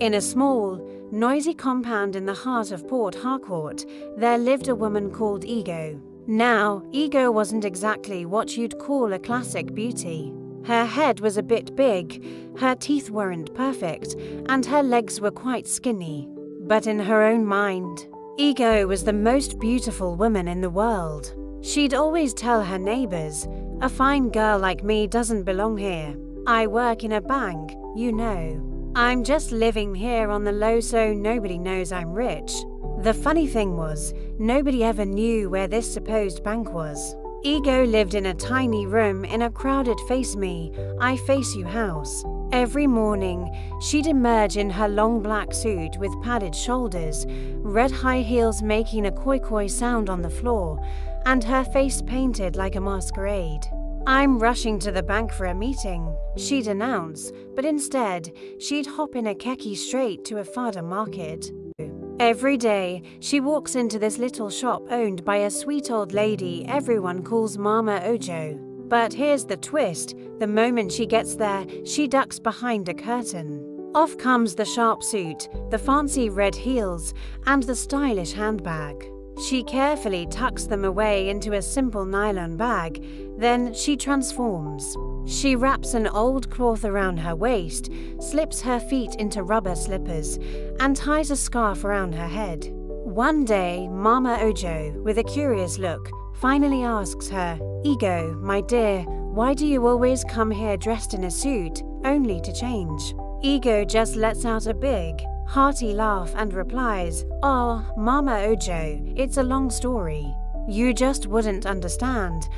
In a small, noisy compound in the heart of Port Harcourt, there lived a woman called Ego. Now, Ego wasn't exactly what you'd call a classic beauty. Her head was a bit big, her teeth weren't perfect, and her legs were quite skinny. But in her own mind, Ego was the most beautiful woman in the world. She'd always tell her neighbors, "A fine girl like me doesn't belong here. I work in a bank, you know. I'm just living here on the low so nobody knows I'm rich." The funny thing was, nobody ever knew where this supposed bank was. Ego lived in a tiny room in a crowded Face Me, I Face You house. Every morning, she'd emerge in her long black suit with padded shoulders, red high heels making a koi-koi sound on the floor, and her face painted like a masquerade. "I'm rushing to the bank for a meeting," she'd announce, but instead, she'd hop in a keki straight to a fada market. Every day, she walks into this little shop owned by a sweet old lady everyone calls Mama Ojo. But here's the twist, the moment she gets there, she ducks behind a curtain. Off comes the sharp suit, the fancy red heels, and the stylish handbag. She carefully tucks them away into a simple nylon bag, then she transforms. She wraps an old cloth around her waist, slips her feet into rubber slippers, and ties a scarf around her head. One day, Mama Ojo, with a curious look, finally asks her, "Ego, my dear, why do you always come here dressed in a suit, only to change?" Ego just lets out a big, hearty laugh and replies, "Oh, Mama Ojo, it's a long story. You just wouldn't understand."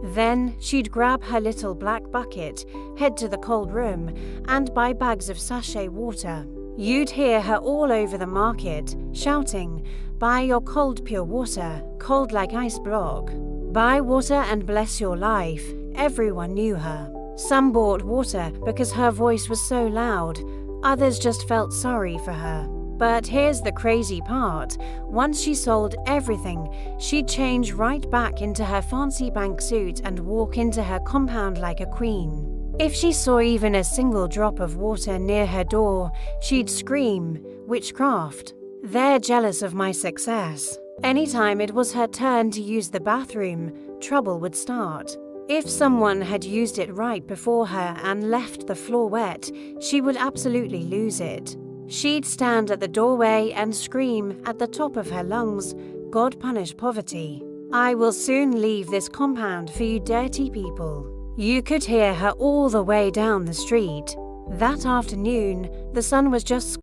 Then she'd grab her little black bucket, head to the cold room, and buy bags of sachet water. You'd hear her all over the market, shouting, "Buy your cold pure water, cold like ice block. Buy water and bless your life." Everyone knew her. Some bought water because her voice was so loud, others just felt sorry for her. But here's the crazy part. Once she sold everything, she'd change right back into her fancy bank suit and walk into her compound like a queen. If she saw even a single drop of water near her door, she'd scream, "Witchcraft! They're jealous of my success." Anytime it was her turn to use the bathroom, trouble would start. If someone had used it right before her and left the floor wet, she would absolutely lose it. She'd stand at the doorway and scream at the top of her lungs, "God punish poverty. I will soon leave this compound for you dirty people." You could hear her all the way down the street. That afternoon, the sun was just